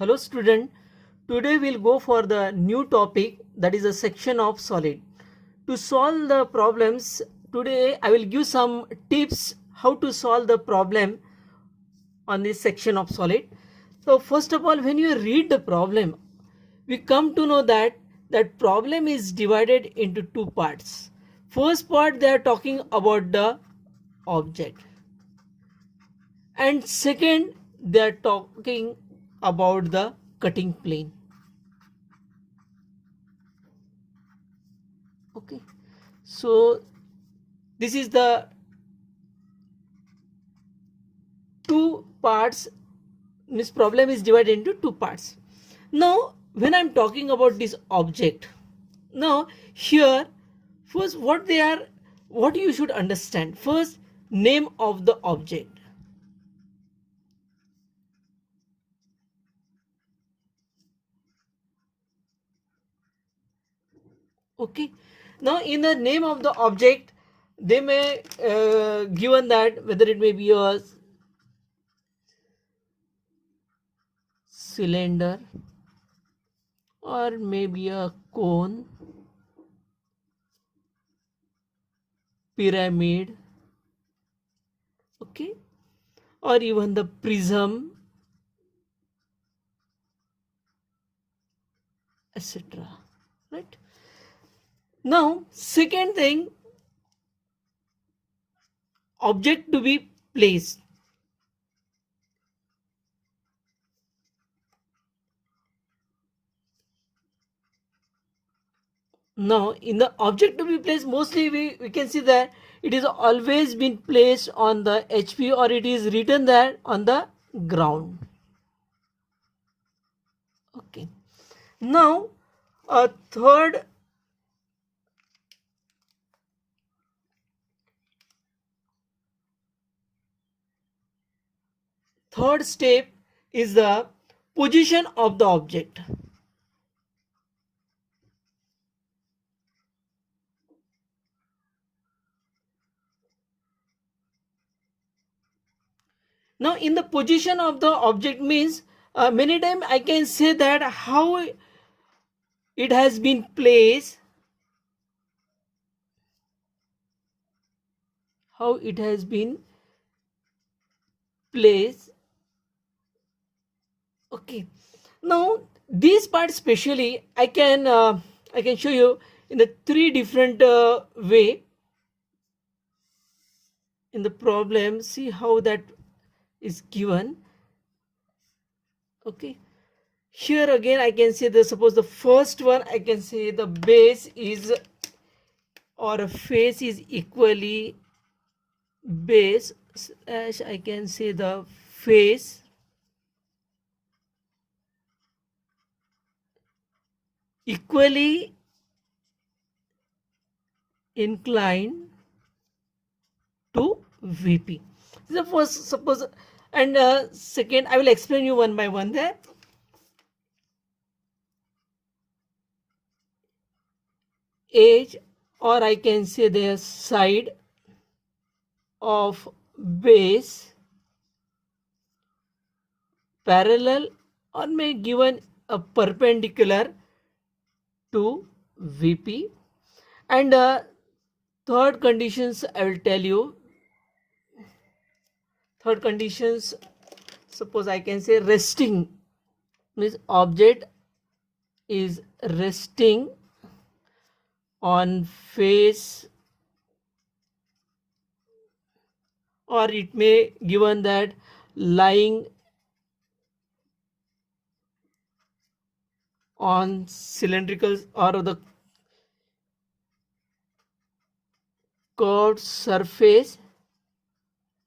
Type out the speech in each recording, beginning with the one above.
Hello student, today we'll go for the new topic, that is a section of solid. To solve the problems, today I will give some tips how to solve the problem on this section of solid. So first of all, when you read the problem, we come to know that that problem is divided into two parts. First part, they are talking about the object, and second, they are talking about the cutting plane. Okay, so this is the two parts. This problem is divided into two parts. Now when I'm talking about this object, now here, first what you should understand, first, name of the object. Okay, now in the name of the object, they may given that whether it may be a cylinder or maybe a cone, pyramid, okay, or even the prism, etc. Right? Now second thing, object to be placed. Now in the object to be placed, mostly we can see that it is always been placed on the HP, or it is written there on the ground. Okay, now a third step is the position of the object. Now in the position of the object means, many times I can say that how it has been placed, how it has been placed. Okay, now this part specially I can show you in the three different way in the problem. See how that is given. Okay, here again I can say the, suppose the first one, I can say the base is, or a face is equally base, as I can say the face equally inclined to VP. The first, suppose, and second, I will explain you one by one there. Edge, or I can say the side of base parallel or may given a perpendicular to VP. And third conditions I will tell you. Third conditions, suppose I can say resting, means object is resting on face, or it may given that lying on cylindrical or the curved surface.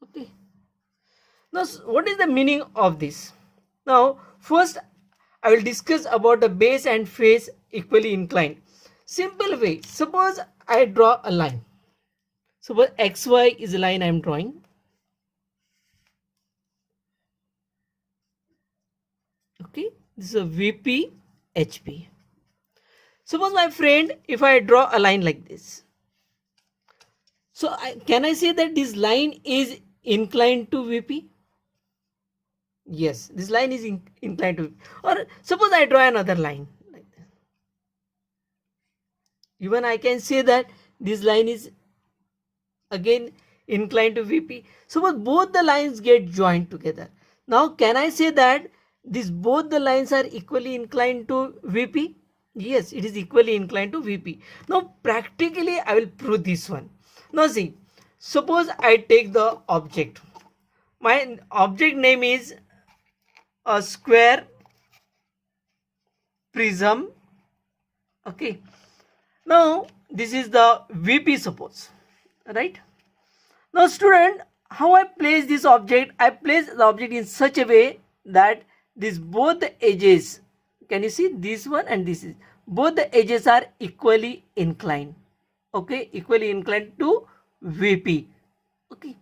Okay, now what is the meaning of this? Now first I will discuss about the base and face equally inclined. Simple way, suppose I draw a line. Suppose XY is a line I am drawing. Okay, this is a VP HP. Suppose my friend, if I draw a line like this, so can I say that this line is inclined to VP? Yes, this line is inclined to, or suppose I draw another line like this. Even I can say that this line is again inclined to VP. Suppose both the lines get joined together. Now can I say that this both the lines are equally inclined to VP? Yes, it is equally inclined to VP. Now practically I will prove this one. Now see, suppose I take the object. My object name is a square prism. Okay. Now this is the VP, suppose, right? Now student, how I place this object? I place the object in such a way that these both the edges, can you see this one and this is, both the edges are equally inclined. Okay, equally inclined to VP. Okay,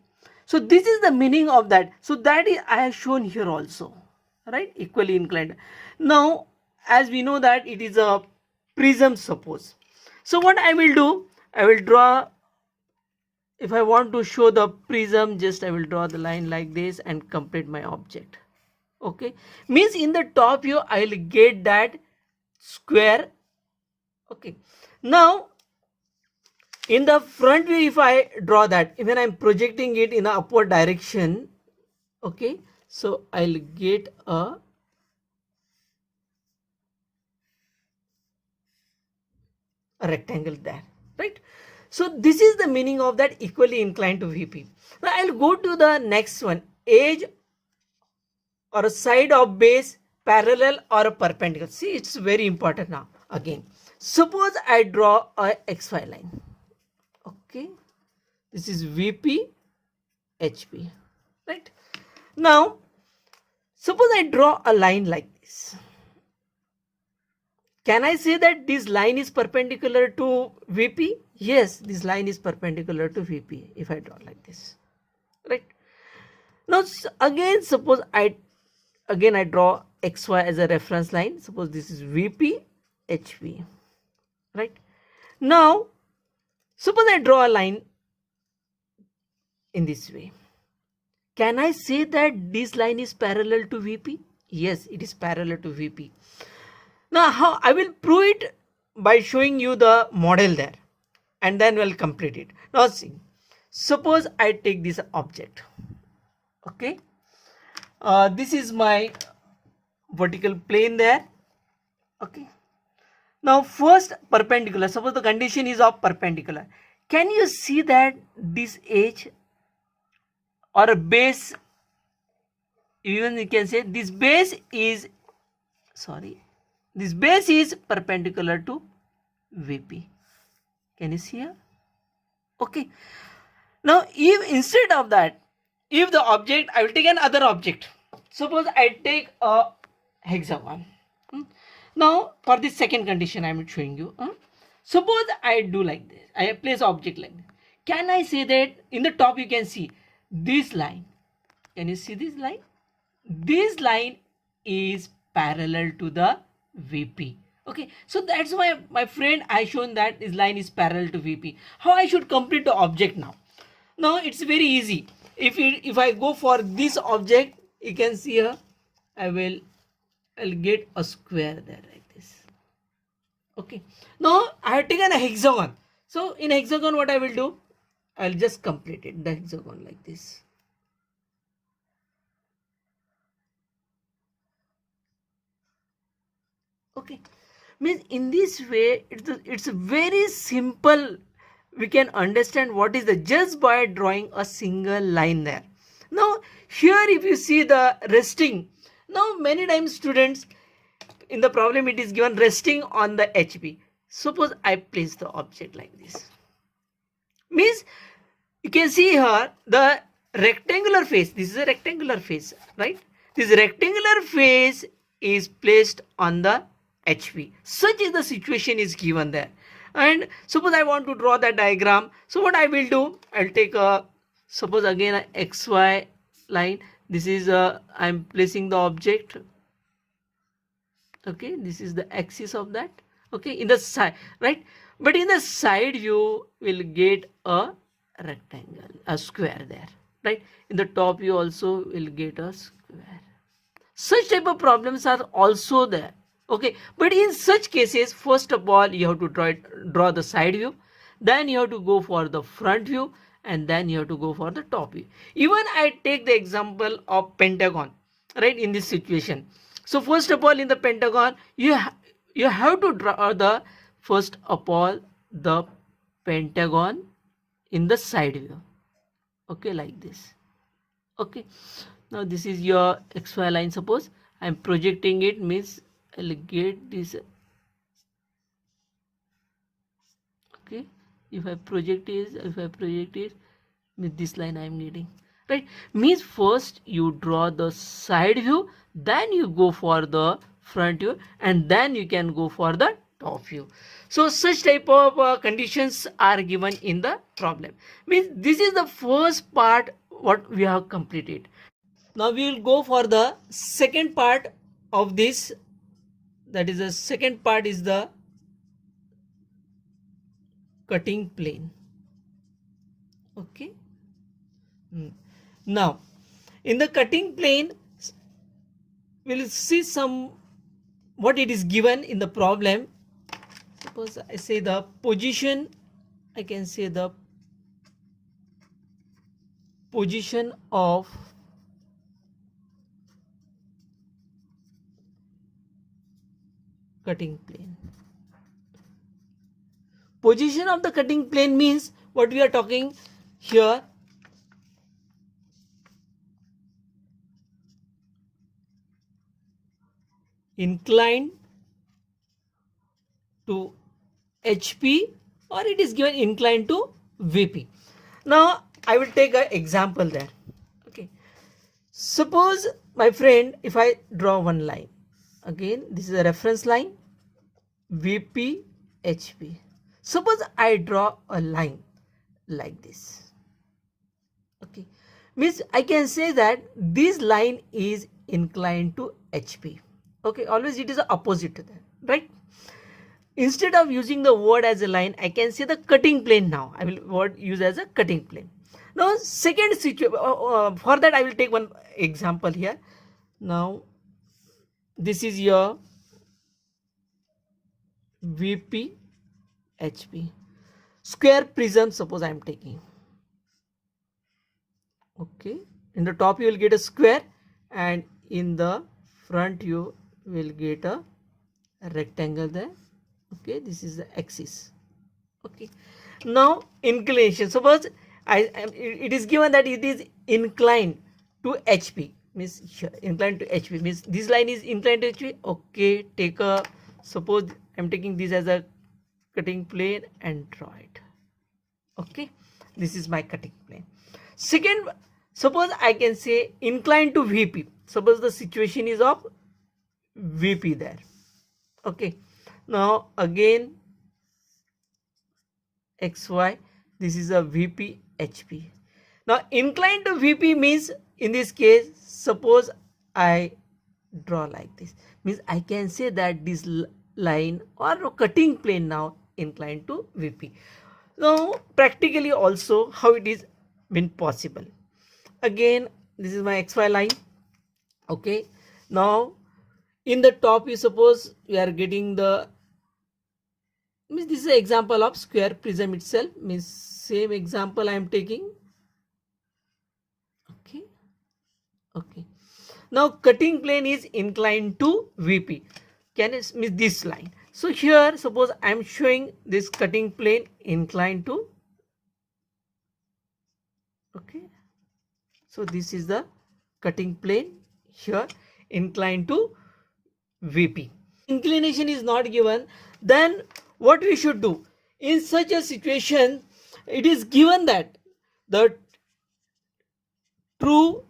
so this is the meaning of that. So that is I have shown here also, right? Equally inclined. Now as we know that it is a prism, suppose. So what I will do, I will draw, if I want to show the prism, just I will draw the line like this and complete my object. Okay, means in the top view I will get that square. Okay, now in the front view if I draw that, even I am projecting it in the upward direction. Okay, so I'll get a rectangle there, right? So this is the meaning of that equally inclined to VP. Now I'll go to the next one, edge or a side of base parallel or a perpendicular. See, it's very important. Now again, suppose I draw a XY line. Okay, this is VP HP, right? Now suppose I draw a line like this. Can I say that this line is perpendicular to VP? Yes, this line is perpendicular to VP if I draw like this, right? Now again, suppose I draw XY as a reference line. Suppose this is VP HV, right? Now suppose I draw a line in this way. Can I say that this line is parallel to VP? Yes, it is parallel to VP. Now how I will prove it? By showing you the model there, and then we'll complete it. Now see, suppose I take this object. Okay, this is my vertical plane there. Okay, now first perpendicular, suppose the condition is of perpendicular. Can you see that this edge or a base, even you can say this base is, sorry, this base is perpendicular to VP. Can you see here? Okay, now if instead of that, if the object, I will take another object. Suppose I take a hexagon. Now for this second condition I am showing you. Suppose I do like this, I place object like this. Can I say that in the top you can see this line? Can you see this line? This line is parallel to the VP. Okay, so that's why my friend I shown that this line is parallel to VP. How I should complete the object now? Now it's very easy. If I go for this object, you can see here I'll get a square there like this. Okay, now I have taken a hexagon. So in hexagon what I will do, I'll just complete it, the hexagon like this. Okay, means in this way it's very simple. We can understand what is the, just by drawing a single line there. Now here if you see the resting, now many times students in the problem it is given resting on the HB. Suppose I place the object like this, means you can see here the rectangular face, this is a rectangular face, right? This rectangular face is placed on the HV. Such is the situation is given there. And suppose I want to draw that diagram. So what I will do, I'll take a, suppose again a XY line. This is I'm placing the object. Okay, this is the axis of that. Okay, in the side, right? But in the side you will get a rectangle, a square there, right? In the top you also will get a square. Such type of problems are also there. Okay, but in such cases, first of all, you have to draw the side view, then you have to go for the front view, and then you have to go for the top view. Even I take the example of pentagon, right, in this situation. So first of all, in the pentagon, you have to draw the first of all the pentagon in the side view. Okay, like this. Okay, now this is your xy line. Suppose I'm projecting it, means I'll get this. Okay, if I project it, means this line I'm getting, right? Means first you draw the side view, then you go for the front view, and then you can go for the top view. So such type of conditions are given in the problem. Means this is the first part what we have completed. Now we will go for the second part of this. That is, the second part is the cutting plane. Okay. Now in the cutting plane, we'll see some what it is given in the problem. Suppose I say the position, I can say the position of cutting plane. Position of the cutting plane means what we are talking here. Inclined to HP, or it is given inclined to VP. Now I will take an example there. Okay, suppose my friend, if I draw one line, again this is a reference line, VP HP. Suppose I draw a line like this. Okay, means I can say that this line is inclined to HP. Okay, always it is the opposite to that, right? Instead of using the word as a line, I can say the cutting plane. Now I will use as a cutting plane. Now second situation, for that I will take one example here. Now this is your VP HP. Square prism, suppose I am taking. Okay, in the top you will get a square, and in the front you will get a rectangle there. Okay, this is the axis. Okay, now inclination, suppose it is given that it is inclined to HP, means here, inclined to HP means this line is inclined to HP. Okay, take a, suppose I'm taking this as a cutting plane and draw it. Okay, this is my cutting plane. Second, suppose I can say inclined to VP. Suppose the situation is of VP there. Okay, now again XY, this is a VP HP. Now inclined to VP means, in this case, suppose I draw like this, means I can say that this line or cutting plane now inclined to VP. Now practically also how it is been possible. Again this is my XY line. Okay, now in the top you suppose we are getting the, means this is an example of square prism itself, means same example I am taking. Okay, okay, now cutting plane is inclined to VP, can it means this line. So here suppose I am showing this cutting plane inclined to, okay, so this is the cutting plane here inclined to VP. Inclination is not given, then what we should do in such a situation? It is given that the true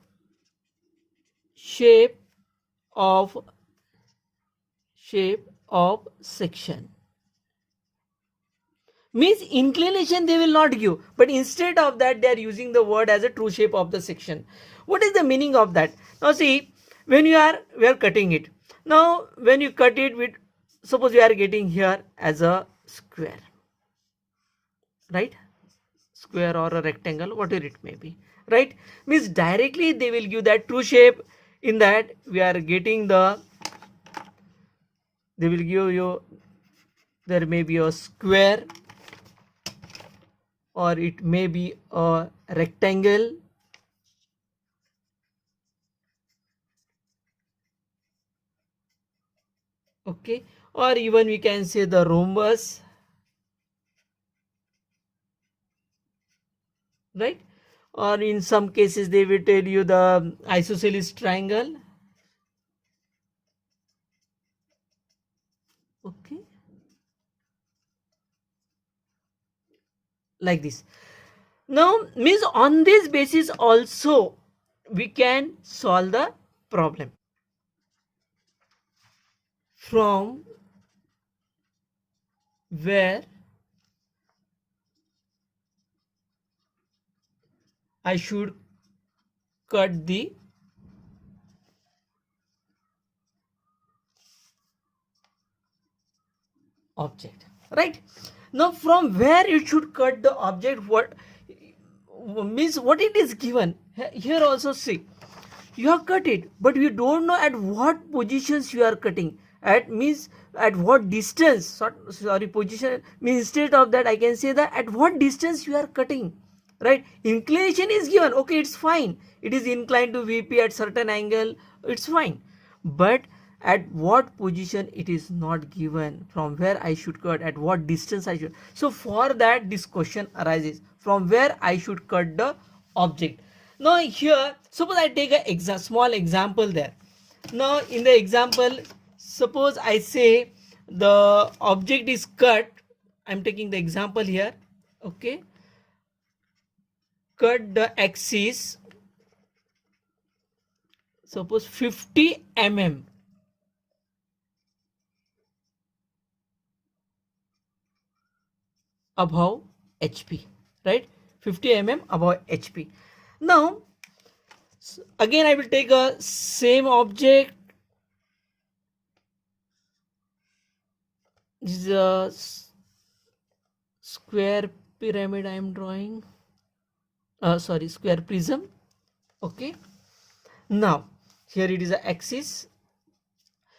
shape of section, means inclination they will not give, but instead of that they are using the word as a true shape of the section. What is the meaning of that? Now see, when we are cutting it, now when you cut it with, suppose we are getting here as a square, right, square or a rectangle, whatever it may be, right, means directly they will give that true shape. In that we are getting they will give you, there may be a square or it may be a rectangle, okay, or even we can say the rhombus, right? Or in some cases they will tell you the isosceles triangle, okay, like this. Now means on this basis also we can solve the problem. From where I should cut the object, right? Now from where it should cut the object, what means what it is given here also. See, you have cut it, but you don't know at what positions you are cutting, at means at what distance, sorry, position means instead of that I can say that at what distance you are cutting, right? Inclination is given, okay, it's fine, it is inclined to VP at certain angle, it's fine, but at what position it is not given, from where I should cut, at what distance I should. So for that this question arises, from where I should cut the object. Now here suppose I take a small example there. Now in the example, suppose I say the object is cut, I'm taking the example here, okay, cut the axis, suppose 50 mm above HP, right? 50 mm above HP. Now again I will take a same object, this is a square pyramid I am drawing, sorry, square prism, okay. Now here it is a axis,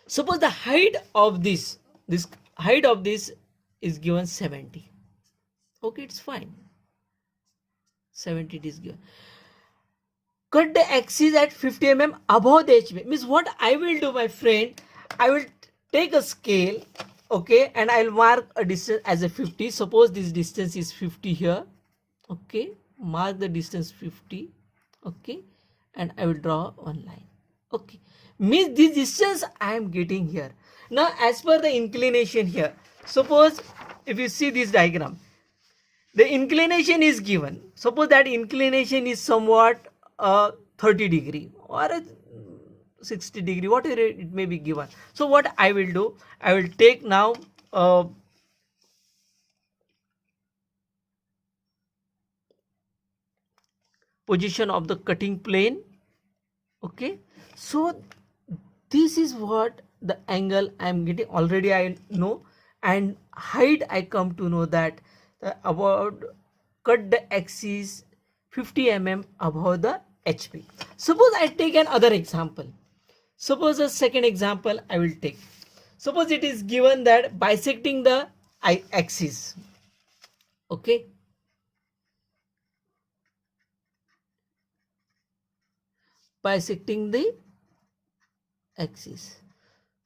suppose the height of this height of this is given 70, okay, it's fine, 70 it is given. Cut the axis at 50 mm above the HP, means what I will do, my friend, I will take a scale, okay, and I'll mark a distance as a 50, suppose this distance is 50 here, okay, mark the distance 50, okay, and I will draw one line, okay, means this distance I am getting here. Now as per the inclination here, suppose if you see this diagram, the inclination is given, suppose that inclination is somewhat 30 degree or 60 degree, whatever it may be given. So what I will do, I will take now position of the cutting plane, okay. So this is what the angle I am getting, already I know, and height I come to know that about cut the axis 50 mm above the HP. Suppose I take another example, suppose a second example I will take, suppose it is given that bisecting the axis, okay, bisecting the axis,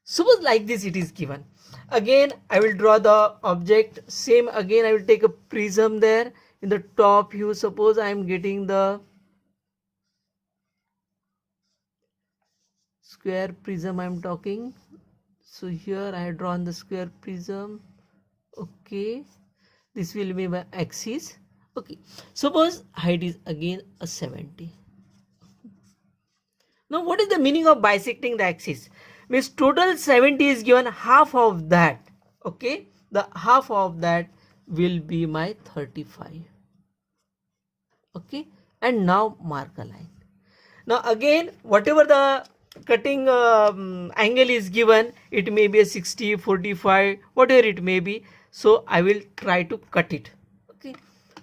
suppose like this it is given. Again I will draw the object, same, again I will take a prism there in the top view, suppose I am getting the square prism I am talking, so here I have drawn the square prism, okay, this will be my axis, okay, suppose height is again a 70. Now what is the meaning of bisecting the axis? Means total 70 is given, half of that, okay, the half of that will be my 35, okay, and now mark a line. Now again whatever the cutting angle is given, it may be a 60, 45, whatever it may be, so I will try to cut it, okay.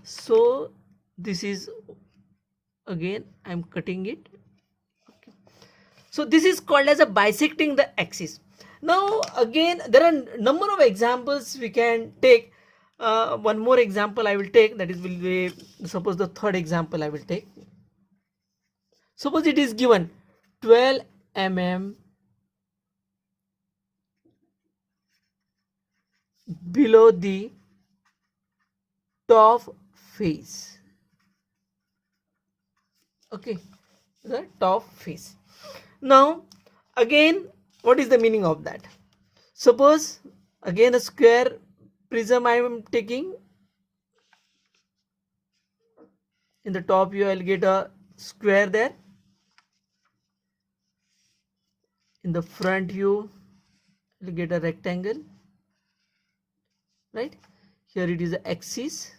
So this is, again I am cutting it, okay. So this is called as a bisecting the axis. Now again, there are number of examples we can take. One more example I will take, that is will be, suppose the third example I will take. Suppose it is given 12 mm below the top face. Okay, the top face. Now again, what is the meaning of that? Suppose again a square prism I am taking. In the top view I will get a square there. In the front view you will get a rectangle, right? Here it is the axis.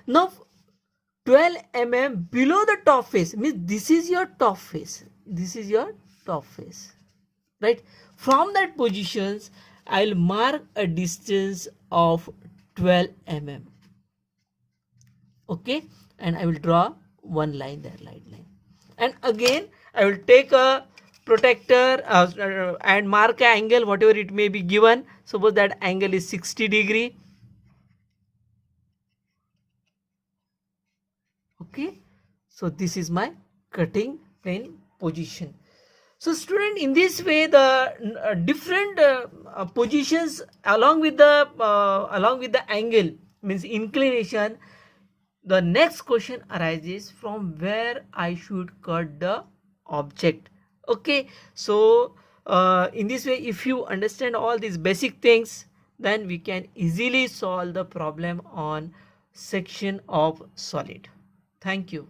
Now 12 mm below the top face means this is your top face. This is your top face, right? From that positions I will mark a distance of 12 mm. Okay, and I will draw one line there, line. And again I will take a protector and mark an angle, whatever it may be given. Suppose that angle is 60 degree. Okay, so this is my cutting plane position. So student, in this way the different positions along with the angle means inclination, the next question arises from where I should cut the object. Okay, so in this way if you understand all these basic things, then we can easily solve the problem on section of solid. Thank you.